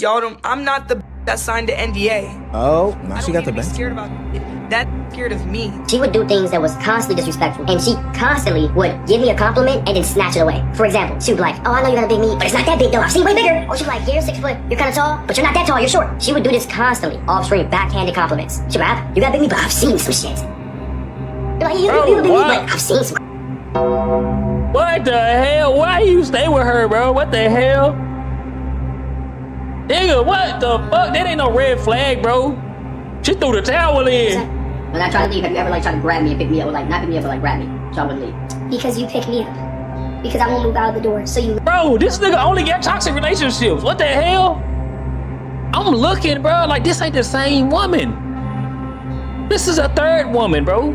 Y'all don't, I'm not the that signed the NDA. Oh, now she got the best. Scared about it. That scared of me. She would do things that was constantly disrespectful, and she constantly would give me a compliment and then snatch it away. For example, she would be like, oh, I know you got a big knee, but it's not that big though. I've seen way bigger. Or she'd be like, you're 6 foot, you're kind of tall, but you're not that tall, you're short. She would do this constantly, off-screen, backhanded compliments. She'd be like, you got big knee, but I've seen some shit. You're like, you got big knee, but I've seen some. What the hell? Why you stay with her, bro? What the hell? Nigga, what the fuck? That ain't no red flag, bro. She threw the towel in. When I try to leave, have you ever like tried to grab me and pick me up, or like not pick me up, but like grab me so I wouldn't leave? Because you pick me up. Because I won't move out of the door, so you. Bro, this nigga only got toxic relationships. What the hell? I'm looking, bro, like this ain't the same woman. This is a third woman, bro.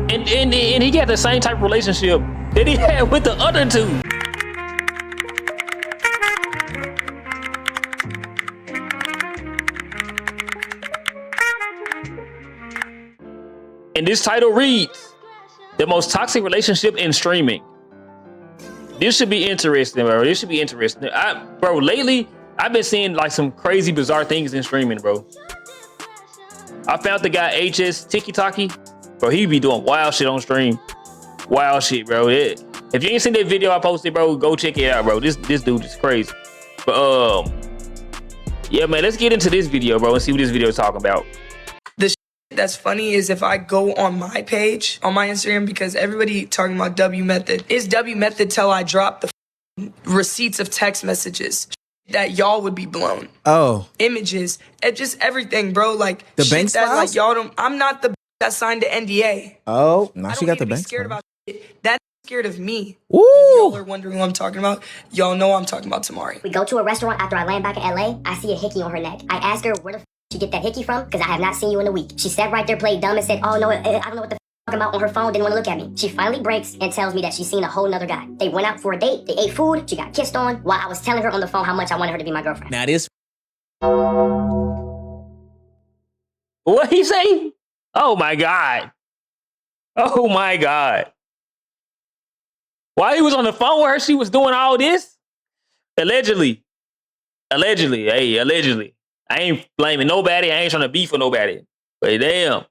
And he got the same type of relationship that he had with the other two. And this title reads, the most toxic relationship in streaming. This should be interesting, bro. This should be interesting. Bro, lately, I've been seeing like some crazy, bizarre things in streaming, bro. I found the guy HS Tiki. Bro, he be doing wild shit on stream. Wild shit, bro. If you ain't seen that video I posted, bro, go check it out, bro. This dude is crazy. But yeah, man, let's get into this video, bro, and see what this video is talking about. That's funny is if I go on my page, on my Instagram, because everybody talking about W method. It's W method till I drop the receipts of text messages that y'all would be blown. Oh. Images, and just everything, bro. Like the banks that, like y'all don't, I'm not the that signed the NDA. Oh, now she got the banks. Scared about it. That's scared of me. Ooh. If y'all are wondering what I'm talking about, y'all know I'm talking about Tamari. We go to a restaurant after I land back in LA. I see a hickey on her neck. I ask her where the you get that hickey from? Because I have not seen you in a week. She sat right there, played dumb, and said, oh no, I don't know what the fuck about on her phone, didn't want to look at me. She finally breaks and tells me that she's seen a whole nother guy. They went out for a date, they ate food, she got kissed on, while I was telling her on the phone how much I wanted her to be my girlfriend. Now this. What he say? Oh my God. Oh my God. While he was on the phone with her, she was doing all this? Allegedly. Allegedly, hey, allegedly. I ain't blaming nobody. I ain't trying to beef with nobody. But damn.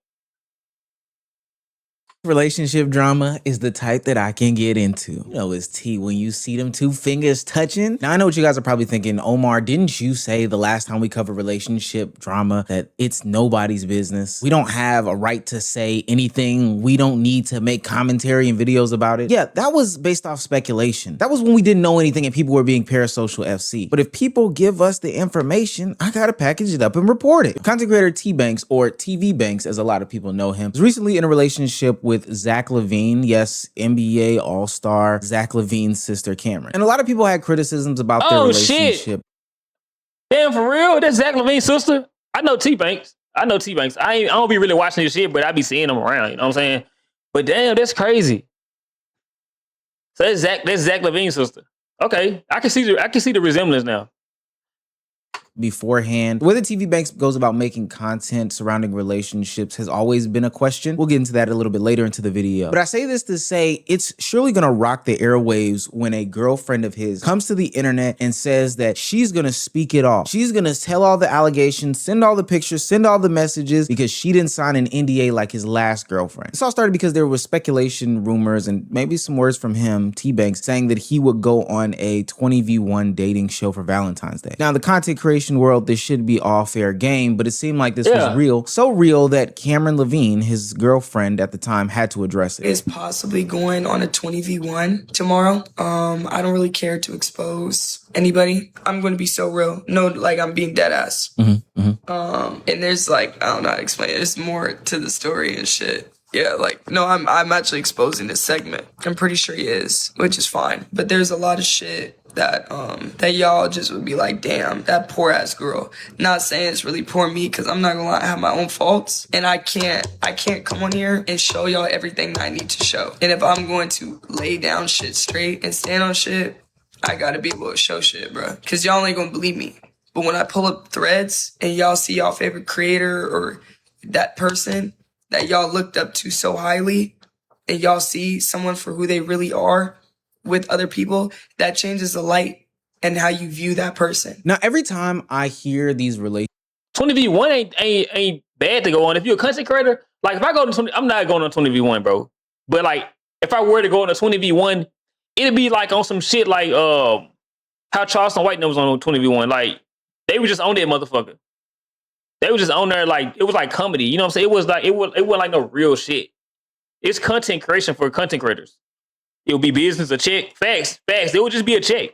Relationship drama is the type that I can get into. You know, it's T when you see them two fingers touching. Now, I know what you guys are probably thinking. Omar, didn't you say the last time we covered relationship drama that it's nobody's business? We don't have a right to say anything. We don't need to make commentary and videos about it. Yeah, that was based off speculation. That was when we didn't know anything and people were being parasocial FC. But if people give us the information, I gotta package it up and report it. Content creator TBanks, or Tbvnks as a lot of people know him, was recently in a relationship with Zach Lavine, yes, NBA All-Star Zach Lavine's sister Camryn. And a lot of people had criticisms about their relationship. Shit. Damn, for real? That's Zach Lavine's sister? I know Tbanks. I don't be really watching this shit, but I be seeing them around, you know what I'm saying? But damn, that's crazy. So that's Zach Lavine's sister. Okay, I can see the resemblance now. Beforehand, whether Tbvnks goes about making content surrounding relationships has always been a question. We'll get into that a little bit later into the video. But I say this to say it's surely gonna rock the airwaves when a girlfriend of his comes to the internet and says that she's gonna speak it all. She's gonna tell all the allegations, send all the pictures, send all the messages because she didn't sign an NDA like his last girlfriend. This all started because there was speculation, rumors, and maybe some words from him, Tbanks, saying that he would go on a 20v1 dating show for Valentine's Day. Now, the content creation world, this should be all fair game, but it seemed like this was real. So real that Camryn Lavine, his girlfriend at the time, had to address it. Is possibly going on a 20v1 tomorrow. I don't really care to expose anybody. I'm going to be so real. No, like I'm being dead ass. And there's like, I don't know how to explain it. There's more to the story and shit. Yeah, like, no, I'm actually exposing this segment. I'm pretty sure he is, which is fine. But there's a lot of shit that y'all just would be like, damn, that poor ass girl. Not saying it's really poor me, because I'm not gonna lie, I have my own faults, and I can't come on here and show y'all everything that I need to show. And if I'm going to lay down shit straight and stand on shit, I gotta be able to show shit, bro, because y'all ain't gonna believe me. But when I pull up threads and y'all see y'all favorite creator or that person that y'all looked up to so highly, and y'all see someone for who they really are with other people, that changes the light and how you view that person. Now, every time I hear these relationships, 20v1 ain't bad to go on. If you're a content creator, like if I go to 20, I'm not going on 20v1, bro. But like if I were to go on a 20v1, it'd be like on some shit like how Charleston White was on 20v1. Like they were just on that motherfucker. They were just on there like it was like comedy. You know what I'm saying? It wasn't like no real shit. It's content creation for content creators. It would be business, a check, facts. It would just be a check.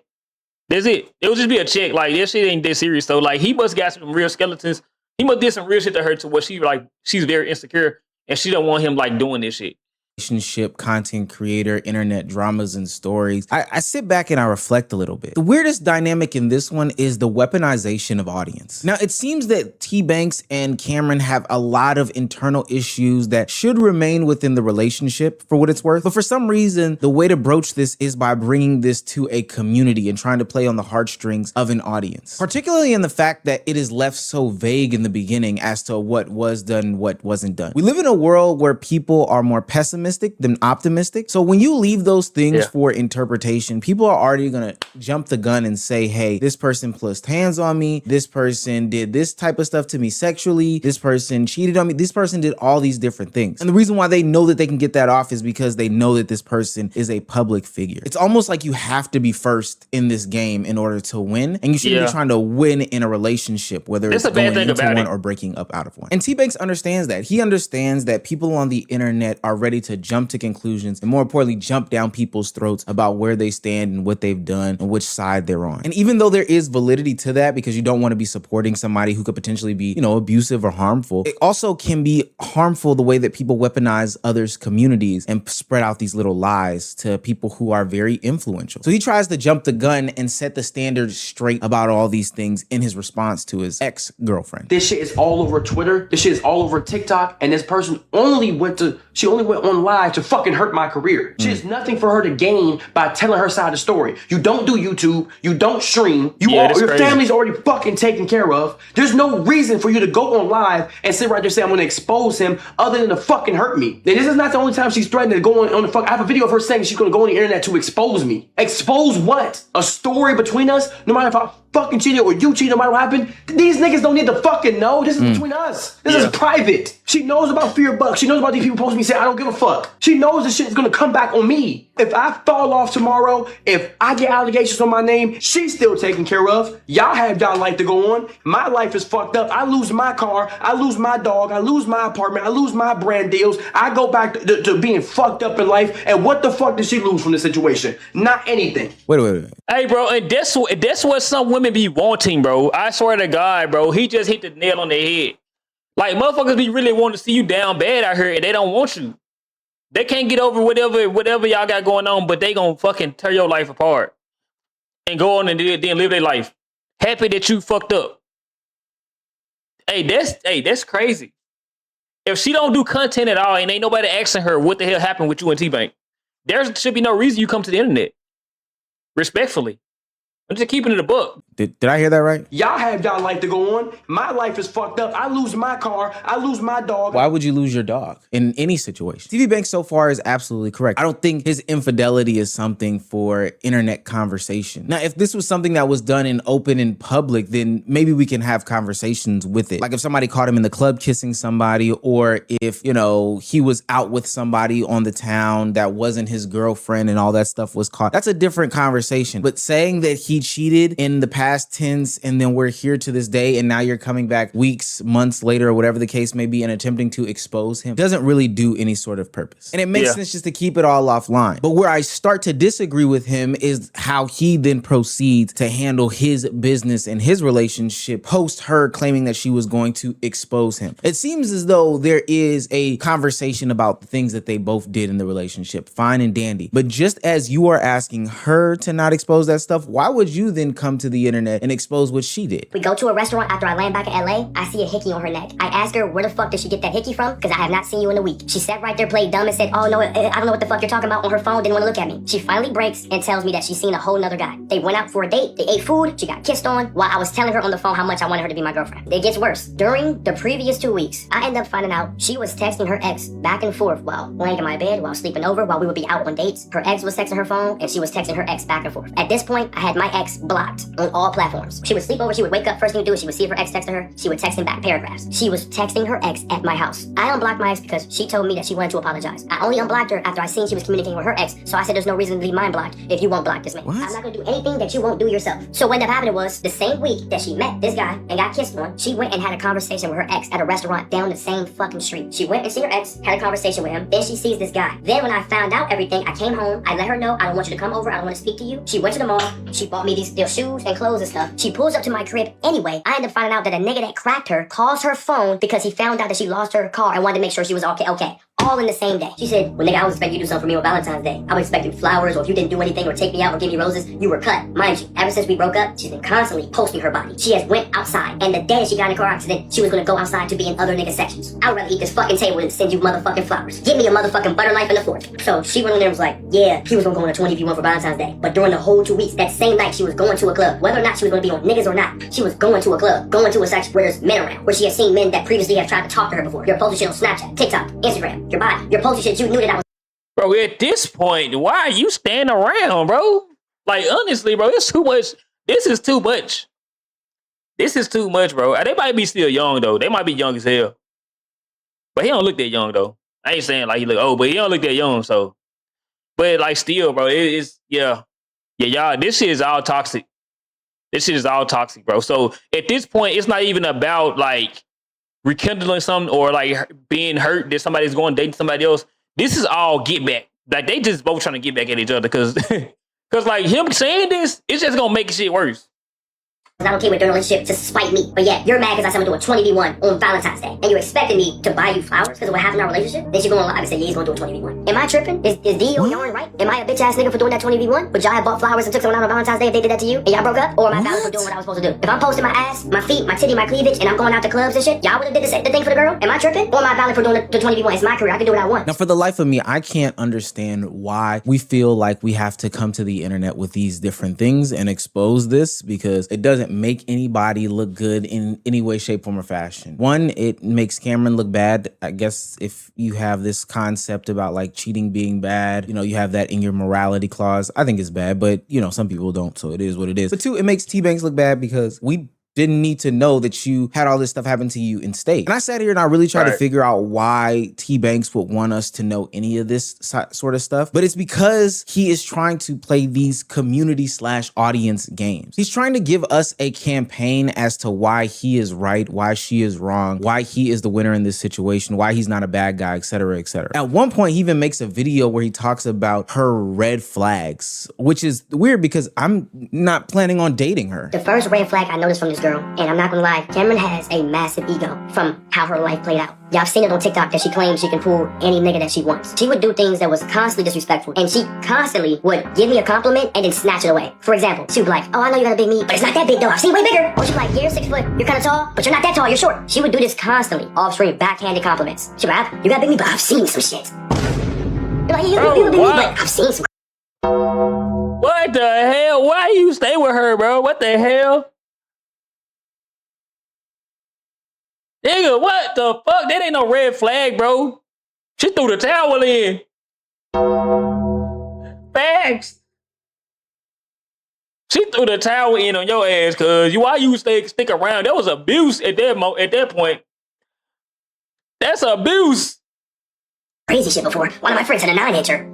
That's it. It would just be a check. Like that shit ain't that serious though. Like he must got some real skeletons. He must did some real shit to her to where she's very insecure and she don't want him like doing this shit. Relationship, content creator, internet dramas and stories. I sit back and I reflect a little bit. The weirdest dynamic in this one is the weaponization of audience. Now, it seems that TBanks and Camryn have a lot of internal issues that should remain within the relationship for what it's worth. But for some reason, the way to broach this is by bringing this to a community and trying to play on the heartstrings of an audience. Particularly in the fact that it is left so vague in the beginning as to what was done, what wasn't done. We live in a world where people are more pessimistic than optimistic. So when you leave those things for interpretation, people are already gonna jump the gun and say, hey, this person placed hands on me, this person did this type of stuff to me sexually, this person cheated on me, this person did all these different things. And the reason why they know that they can get that off is because they know that this person is a public figure. It's almost like you have to be first in this game in order to win, and you shouldn't be trying to win in a relationship, whether it's going into one or breaking up out of one. And TBanks understands that. He understands that people on the internet are ready to jump to conclusions and more importantly, jump down people's throats about where they stand and what they've done and which side they're on. And even though there is validity to that because you don't want to be supporting somebody who could potentially be, you know, abusive or harmful, it also can be harmful the way that people weaponize others' communities and spread out these little lies to people who are very influential. So he tries to jump the gun and set the standards straight about all these things in his response to his ex-girlfriend. This shit is all over Twitter. This shit is all over TikTok. And this person only went on live to fucking hurt my career. She has nothing for her to gain by telling her side of the story. You don't do YouTube. You don't stream. Your family's already fucking taken care of. There's no reason for you to go on live and sit right there and say, I'm going to expose him other than to fucking hurt me. And this is not the only time she's threatened to go on the fuck. I have a video of her saying she's going to go on the internet to expose me. Expose what? A story between us? No matter if I fucking cheated or you cheated, no matter what happened. These niggas don't need to fucking know. This is between us. This is private. She knows about fear bucks. She knows about these people posting me saying, I don't give a fuck. She knows this shit is going to come back on me. If I fall off tomorrow, if I get allegations on my name, she's still taken care of. Y'all have y'all life to go on. My life is fucked up. I lose my car. I lose my dog. I lose my apartment. I lose my brand deals. I go back to being fucked up in life. And what the fuck did she lose from this situation? Not anything. Wait. Hey, bro, and that's what some women be wanting, bro. I swear to God, bro. He just hit the nail on the head. Like, motherfuckers be really wanting to see you down bad out here, and they don't want you. They can't get over whatever y'all got going on, but they gonna fucking tear your life apart and go on and then live their life. Happy that you fucked up. Hey, that's crazy. If she don't do content at all and ain't nobody asking her what the hell happened with you and TBank, there should be no reason you come to the internet. Respectfully. I'm just keeping it a book. Did I hear that right? Y'all have y'all life to go on. My life is fucked up. I lose my car. I lose my dog. Why would you lose your dog in any situation? TBanks so far is absolutely correct. I don't think his infidelity is something for internet conversation. Now, if this was something that was done in open and public, then maybe we can have conversations with it. Like if somebody caught him in the club kissing somebody, or if, you know, he was out with somebody on the town that wasn't his girlfriend and all that stuff was caught. That's a different conversation. But saying that he cheated in the past tense and then we're here to this day and now you're coming back weeks, months later or whatever the case may be and attempting to expose him doesn't really do any sort of purpose. And it makes sense just to keep it all offline. But where I start to disagree with him is how he then proceeds to handle his business and his relationship post her claiming that she was going to expose him. It seems as though there is a conversation about the things that they both did in the relationship, fine and dandy. But just as you are asking her to not expose that stuff, why would you then come to the internet internet and expose what she did. We go to a restaurant after I land back in LA. I see a hickey on her neck. I ask her, where the fuck did she get that hickey from? Because I have not seen you in a week. She sat right there, played dumb, and said, oh no, I don't know what the fuck you're talking about on her phone. Didn't want to look at me. She finally breaks and tells me that she's seen a whole nother guy. They went out for a date. They ate food. She got kissed on while I was telling her on the phone how much I wanted her to be my girlfriend. It gets worse. During the previous 2 weeks, I end up finding out she was texting her ex back and forth while laying in my bed, while sleeping over, while we would be out on dates. Her ex was texting her phone, and she was texting her ex back and forth. At this point, I had my ex blocked on all platforms. She would sleep over, she would wake up, first thing to do is she would see if her ex texted her, she would text him back paragraphs. She was texting her ex at my house. I unblocked my ex because she told me that she wanted to apologize. I only unblocked her after I seen she was communicating with her ex, so I said there's no reason to leave mine blocked if you won't block this man. What? I'm not gonna do anything that you won't do yourself. So what ended up happening was, the same week that she met this guy and got kissed on, she went and had a conversation with her ex at a restaurant down the same fucking street. She went and see her ex, had a conversation with him, then she sees this guy. Then when I found out everything, I came home, I let her know, I don't want you to come over, I don't want to speak to you. She went to the mall, she bought me these shoes and clothes and stuff. She pulls up to my crib anyway. I end up finding out that a nigga that cracked her calls her phone because he found out that she lost her car and wanted to make sure she was okay. All in the same day. She said, well, nigga, I was expecting you to do something for me on Valentine's Day. I was expecting flowers, or if you didn't do anything or take me out or give me roses, you were cut. Mind you, ever since we broke up, she's been constantly posting her body. She has went outside, and the day that she got in a car accident, she was gonna go outside to be in other niggas' sections. I would rather eat this fucking table than send you motherfucking flowers. Give me a motherfucking butter knife and a fork. So she went on there and was like, yeah, he was gonna go on a 20v1 for Valentine's Day. But during the whole 2 weeks, that same night, she was going to a club. Whether or not she was gonna be on niggas or not, she was going to a club, going to a section where there's men around, where she has seen men that previously have tried to talk to her before. You're posting shit on Snapchat, TikTok, Instagram, your body. You're posting shit you knew that I was. Bro, at this point, why are you standing around, bro? Like, honestly, bro, it's too much. This is too much. This is too much, bro. They might be still young, though. They might be young as hell. But he don't look that young, though. I ain't saying like he look old, but he don't look that young, so. But, like, still, bro, it's, yeah. Yeah, y'all, this shit is all toxic. This shit is all toxic, bro. So, at this point, it's not even about, like, rekindling something or, like, being hurt that somebody's going dating somebody else. This is all get back. Like, they just both trying to get back at each other because like, him saying this, it's just going to make shit worse. I don't care with their relationship to spite me. But yeah, you're mad because I said I'm going to do a 20v1 on Valentine's Day. And you expected me to buy you flowers because of what happened in our relationship? Then you go on live and say, yeah, he's going to do a 20v1. Am I tripping? Is D on yarn right? Am I a bitch ass nigga for doing that 20v1? Would y'all have bought flowers and took someone out on Valentine's Day if they did that to you? And y'all broke up? Or am I valid for doing what I was supposed to do? If I'm posting my ass, my feet, my titty, my cleavage, and I'm going out to clubs and shit, y'all would have did the thing for the girl? Am I tripping? Or am I valid for doing the 20v1? It's my career. I can do what I want. Now, for the life of me, I can't understand why we feel like we have to come to the internet with these different things and expose this, because it doesn't make anybody look good in any way, shape, form, or fashion. One, it makes Camryn look bad. I guess if you have this concept about like cheating being bad, you know, you have that in your morality clause. I think it's bad, but you know, some people don't, so it is what it is. But two, it makes Tbanks look bad because we didn't need to know that you had all this stuff happen to you in state. And I sat here and I really tried to figure out why Tbanks would want us to know any of this sort of stuff. But it's because he is trying to play these community/audience games. He's trying to give us a campaign as to why he is right, why she is wrong, why he is the winner in this situation, why he's not a bad guy, etc., etc. At one point, he even makes a video where he talks about her red flags, which is weird because I'm not planning on dating her. The first red flag I noticed from this girl, and I'm not gonna lie, Camryn has a massive ego from how her life played out. Y'all have seen it on TikTok that she claims she can pull any nigga that she wants. She would do things that was constantly disrespectful, and she constantly would give me a compliment and then snatch it away. For example, she would be like, oh, I know you got a big meat, but it's not that big though. I've seen way bigger. Or she'd be like, yeah, you're 6 foot, you're kind of tall, but you're not that tall, you're short. She would do this constantly, off-screen, backhanded compliments. She'd be like, you got a big meat, but I've seen some shit. You're like, yeah, you a big meat, but I've seen some. What the hell? Why you stay with her, bro? What the hell? Nigga, what the fuck? That ain't no red flag, bro. She threw the towel in. Facts. She threw the towel in on your ass, cuz why you stick around? That was abuse at that point. That's abuse. Crazy shit before. One of my friends had a 9-inch her.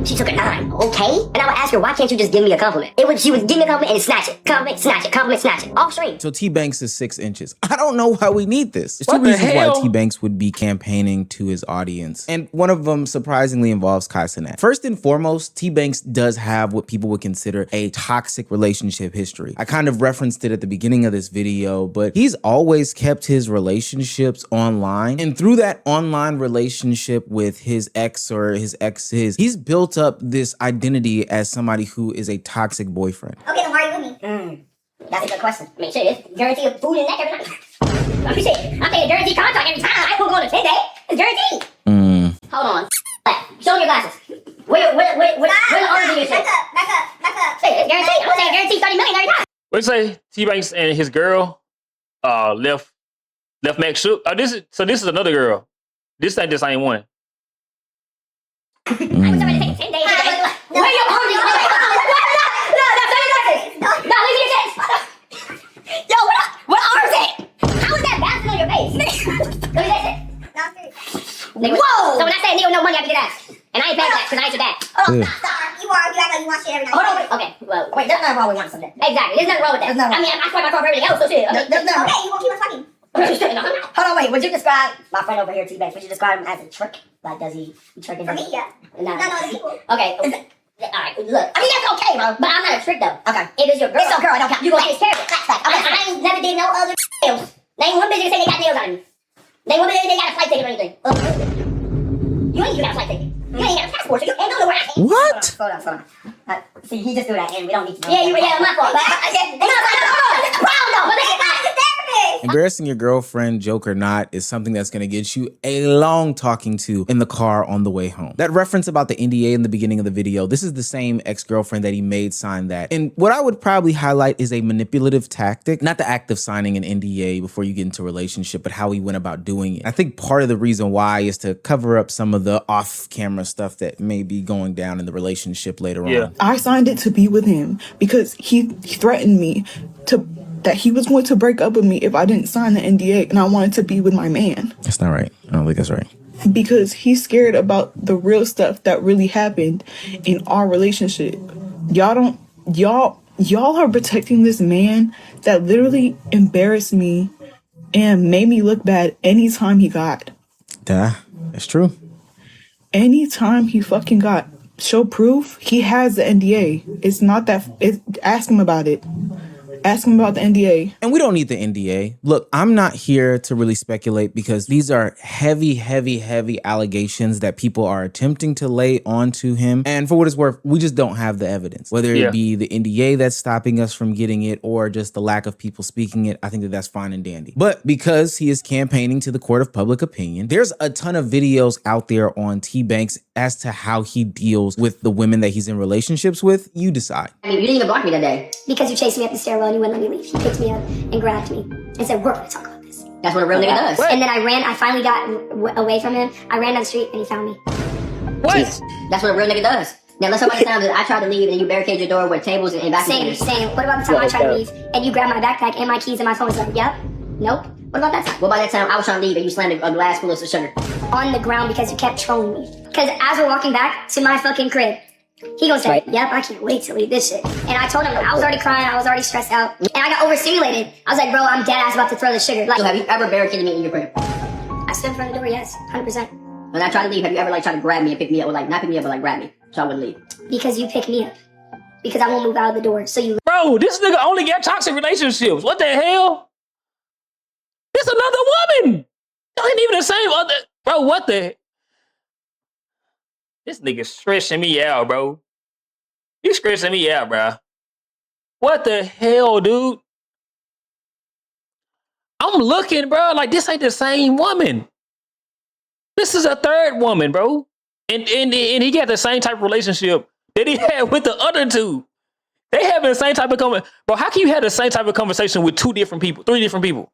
She took a 9, okay? And I would ask her, why can't you just give me a compliment? She would give me a compliment and snatch it. Compliment, snatch it. Compliment, snatch it. Off screen. So Tbanks is 6 inches. I don't know why we need this. There's What two the reasons hell? why Tbanks would be campaigning to his audience. And one of them surprisingly involves Cenat. First and foremost, Tbanks does have what people would consider a toxic relationship history. I kind of referenced it at the beginning of this video, but he's always kept his relationships online. And through that online relationship with his ex or his exes, he's built up this identity as somebody who is a toxic boyfriend. Okay, then why are you with me? That's a good question. I mean, shit, it's guarantee of food and neck every night. I mean, shit, I'm paying a guaranteed contract every time. I ain't gonna go on a 10-day. It's guaranteed. Hold on. Show me your glasses. Where the arms in your shit? Back up. Hey, it's guaranteed. I'm saying guaranteed 30 million every time. What you say? T-Banks and his girl left Max shook. This is another girl. This ain't the same one. I was already taking 10 days. Where are your arms? No, leave me your chest. Yo, what arms it? How is that bouncing on your face? Let me taste it. Whoa! So when I say nigga with no money, I can get ass. And I ain't paying that because I ain't your dad. Oh, stop. You act like you want shit every night. Hold on, wait. Okay, well, wait, there's nothing wrong with wanting something. Exactly, there's nothing wrong with that. I mean, I swipe my card for everything else, so shit. Okay, you won't keep us fucking. Hold on, wait. Would you describe my friend over here, T-Banks? Would you describe him as a trick? Like, does he tricking? For me, yeah. No, None of the people. Okay. Alright, look. I mean, that's okay, bro. But I'm not a trick, though. Okay. If it's your girl. It's your girl, I don't count. You gonna take care of it. I ain't never did no other deals. Name one bitch that say they got deals on me. Name one bitch that they got a flight ticket or anything. You ain't even got a flight ticket. You ain't got a passport, so you can't go nowhere. What? Hold on. See, he just threw that in. We don't need to know. Yeah, my fault. It's a problem, though. But it's not the therapist. Embarrassing your girlfriend, joke or not, is something that's going to get you a long talking to in the car on the way home. That reference about the NDA in the beginning of the video, this is the same ex-girlfriend that he made sign that. And what I would probably highlight is a manipulative tactic, not the act of signing an NDA before you get into a relationship, but how he went about doing it. I think part of the reason why is to cover up some of the off-camera stuff that may be going down in the relationship later on. I signed it to be with him because he threatened me that he was going to break up with me if I didn't sign the NDA, and I wanted to be with my man. That's not right. I don't think that's right. Because he's scared about the real stuff that really happened in our relationship. Y'all are protecting this man that literally embarrassed me and made me look bad anytime he got. Yeah, that's true. Anytime he fucking got show proof, he has the NDA. It's not that. Ask him about it. Ask him about the NDA. And we don't need the NDA. Look, I'm not here to really speculate because these are heavy allegations that people are attempting to lay onto him. And for what it's worth, we just don't have the evidence. Whether it be the NDA that's stopping us from getting it or just the lack of people speaking it, I think that that's fine and dandy. But because he is campaigning to the court of public opinion, there's a ton of videos out there on TBanks as to how he deals with the women that he's in relationships with. You decide. I mean, you didn't even block me that day. Because you chased me up the stairwell and you wouldn't let me leave. You picked me up and grabbed me and said, we're going to talk about this. That's what a real nigga does. What? And then I finally got away from him. I ran down the street and he found me. What? Jesus. That's what a real nigga does. Now let's talk about the time that I tried to leave and you barricaded your door with tables and vacuum. Same. What about the time I tried to leave and you grabbed my backpack and my keys and my phone and said, yep, nope. What about that time? What about that time I was trying to leave and you slammed a glass full of sugar? On the ground because you kept trolling me. Because as we're walking back to my fucking crib, he gonna say, yep, I can't wait to leave this shit. And I told him, I was already crying, I was already stressed out. And I got overstimulated. I was like, bro, I'm dead ass about to throw the sugar. Like, so have you ever barricaded me in your crib? I stood in front of the door, yes, 100%. When I tried to leave, have you ever tried to grab me and pick me up? Or not pick me up, but grab me. So I wouldn't leave. Because you pick me up. Because I won't move out of the door. So you... Bro, this nigga only got toxic relationships. What the hell? This another woman. Y'all ain't even the same other... Bro, what the... This nigga stressing me out, bro. You stressing me out, bro. What the hell, dude? I'm looking, bro, like this ain't the same woman. This is a third woman, bro. And he got the same type of relationship that he had with the other two. They having the same type of conversation. Bro, how can you have the same type of conversation with 3 different people?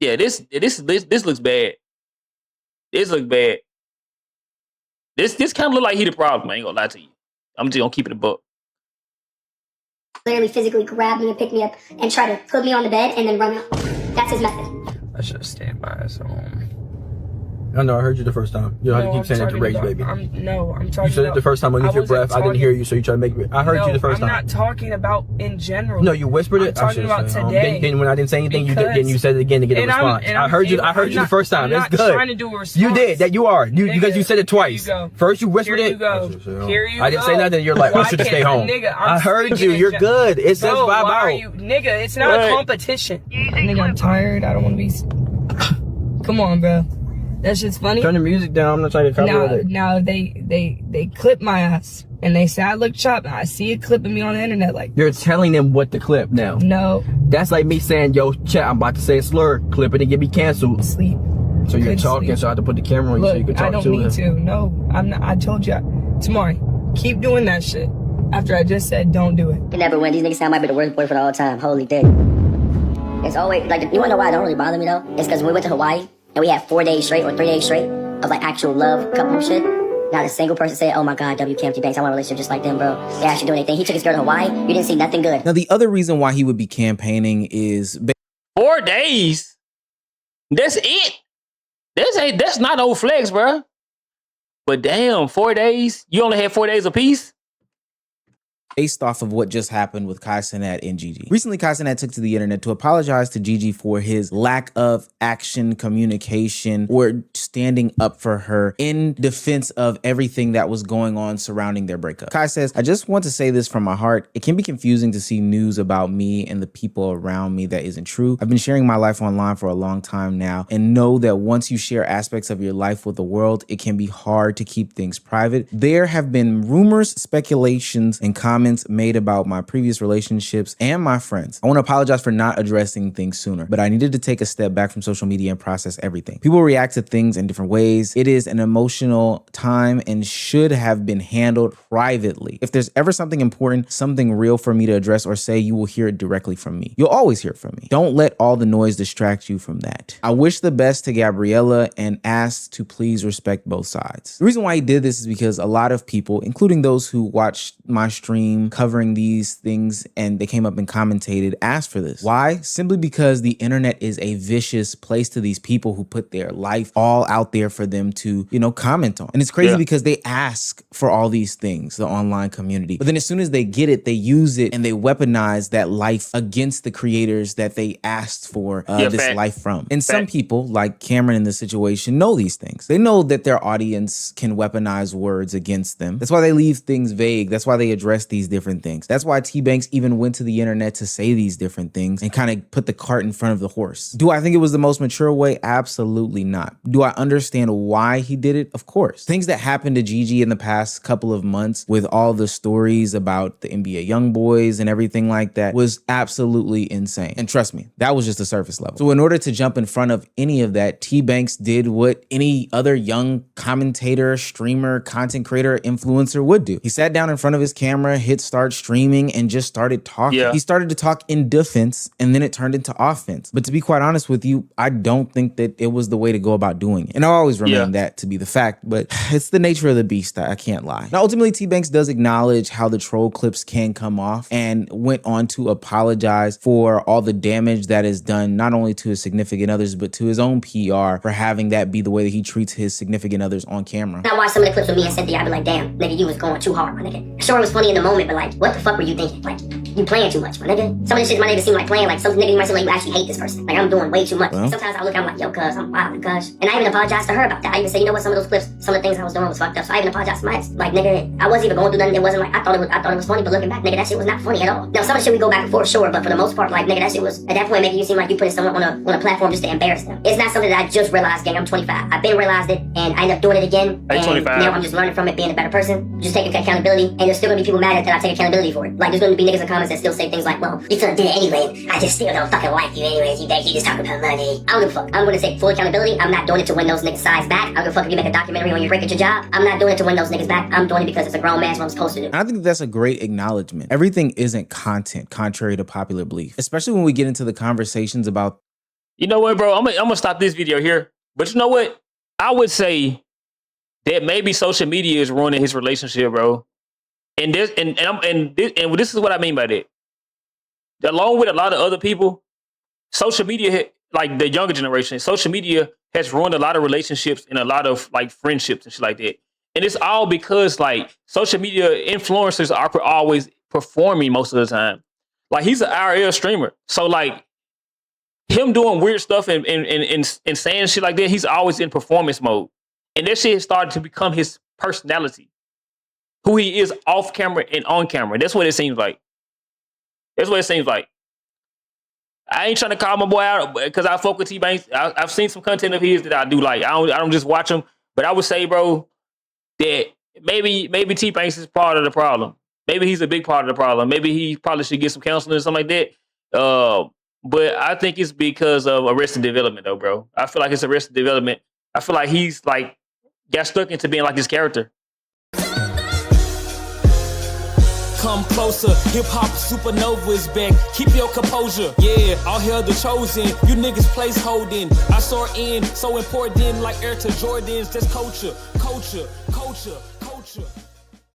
Yeah, this looks bad. This looks bad. This kind of look like he the problem. I ain't gonna lie to you. I'm just gonna keep it a buck. Literally physically grab me and pick me up and try to put me on the bed and then run out. That's his method. I should stand by his own. I know, I heard you the first time. You don't have to keep saying that to rage, baby. I'm talking You said it the first time underneath your breath. I didn't hear you, so you tried to make me. I heard you the first time. I'm not talking about in general. No, you whispered it. I'm talking about today. Then when I didn't say anything, you said it again to get a response. I heard you the first time. It's good. I'm not trying to do a response. You did. That you are. Because you said it twice. First you whispered it. Here you go. I didn't say nothing. You're like, I should just stay home. I heard you. You're good. It says vibe out. Nigga, it's not a competition. Nigga, I'm tired. I don't want to be... Come on, bro. That shit's funny. Turn the music down. I'm not trying to copyright it. Now they clip my ass and they say I look chopped. I see it clipping me on the internet like. You're telling them what to clip now. No. That's like me saying, yo, chat, I'm about to say a slur. Clip it and get me canceled. Sleep. So you're talking, so I have to put the camera on you so you can talk I don't to need him. to. No, I'm not. I told you. Tamari, keep doing that shit. After I just said don't do it. You never win. These niggas say I might be the worst boyfriend of all time. Holy dick. It's always, like, you wanna know why it don't really bother me though? It's because when we went to Hawaii, and we had 4 days straight or 3 days straight of like actual love couple shit. Not a single person said, oh my God, TBanks, I want a relationship just like them, bro. They actually do anything. He took his girl to Hawaii. You didn't see nothing good. Now, the other reason why he would be campaigning is 4 days. That's it. That's not old flex, bro. But damn, 4 days. You only had 4 days apiece. based off of what just happened with Cenat and Gigi. Recently, Cenat took to the internet to apologize to Gigi for his lack of action, communication, or standing up for her in defense of everything that was going on surrounding their breakup. Kai says, I just want to say this from my heart. It can be confusing to see news about me and the people around me that isn't true. I've been sharing my life online for a long time now and know that once you share aspects of your life with the world, it can be hard to keep things private. There have been rumors, speculations, and comments made about my previous relationships and my friends. I want to apologize for not addressing things sooner, but I needed to take a step back from social media and process everything. People react to things in different ways. It is an emotional time and should have been handled privately. If there's ever something important, something real for me to address or say, you will hear it directly from me. You'll always hear it from me. Don't let all the noise distract you from that. I wish the best to Gabriella and ask to please respect both sides. The reason why he did this is because a lot of people, including those who watched my stream covering these things and they came up and commentated, asked for this. Why? Simply because the internet is a vicious place to these people who put their life all out there for them to, comment on. And it's crazy because they ask for all these things, the online community. But then as soon as they get it, they use it and they weaponize that life against the creators that they asked for this life from. And some people, like Camryn in this situation, know these things. They know that their audience can weaponize words against them. That's why they leave things vague. That's why they address these different things. That's why TBanks even went to the internet to say these different things and kind of put the cart in front of the horse. Do I think it was the most mature way? Absolutely not. Do I understand why he did it? Of course. Things that happened to Gigi in the past couple of months with all the stories about the NBA young boys and everything like that was absolutely insane. And trust me, that was just the surface level. So in order to jump in front of any of that, TBanks did what any other young commentator, streamer, content creator, influencer would do. He sat down in front of his camera, hit start streaming, and just started talking. He started to talk in defense, and then it turned into offense. But to be quite honest with you, I don't think that it was the way to go about doing it. And I'll always remain that to be the fact, but it's the nature of the beast. I can't lie. Now, ultimately, TBanks does acknowledge how the troll clips can come off and went on to apologize for all the damage that is done, not only to his significant others, but to his own PR for having that be the way that he treats his significant others on camera. I watched some of the clips with me and Cynthia, I'd be like, damn, nigga, you was going too hard, my nigga. Sure, it was funny in the moment, but like, what the fuck were you thinking? Like, you playing too much, my nigga. Some of the shit might even seem like playing, like some nigga you might seem like you actually hate this person. Like, I'm doing way too much. And sometimes I look, I'm like, yo, cuz, I'm wild, cuz. And I even apologized to her about that. I even said, you know what, some of those clips, some of the things I was doing was fucked up. So I even apologized to my ex. Like, nigga, I wasn't even going through nothing. It wasn't like, I thought it was funny, but looking back, nigga, that shit was not funny at all. Now, some of the shit we go back and forth, sure, but for the most part, like, nigga, that shit was, at that point, making you seem like you putting someone on a platform just to embarrass them. It's not something that I just realized, gang. I'm 25. I've been realized it, and I ended up doing it again. And 25. Now I'm just learning from it, being a better person, just taking accountability, and there's still gonna be people mad at that I take accountability for it. Like, there's gonna be niggas in comments that still say things like, well, you still did it anyway, I just still don't fucking like you anyways, you just talking about money. I don't give a fuck. I'm gonna take full accountability. I'm not doing it to win those niggas' sides back. I don't give a fuck if you make a documentary on your break at your job. I'm not doing it to win those niggas back. I'm doing it because it's a grown man's what I'm supposed to do. And I think that's a great acknowledgement. Everything isn't content, contrary to popular belief, especially when we get into the conversations about. You know what, bro? I'm gonna stop this video here. But you know what? I would say that maybe social media is ruining his relationship, bro. And this is what I mean by that. Along with a lot of other people, social media, like the younger generation, social media has ruined a lot of relationships and a lot of like friendships and shit like that. And it's all because like social media influencers are always performing most of the time. Like he's an IRL streamer. So like him doing weird stuff and saying shit like that, he's always in performance mode. And that shit has started to become his personality. Who he is off camera and on camera. That's what it seems like. That's what it seems like. I ain't trying to call my boy out because I fuck with T-Banks. I've seen some content of his that I do like. I don't just watch him, but I would say, bro, that maybe T-Banks is part of the problem. Maybe he's a big part of the problem. Maybe he probably should get some counseling or something like that. But I think it's because of Arrested Development, though, bro. I feel like it's Arrested Development. I feel like he's like got stuck into being like this character. Come closer, hip-hop supernova is back. Keep your composure, yeah, all hail the chosen. You niggas place holding. I soar in, so important like Air to Jordans. That's culture.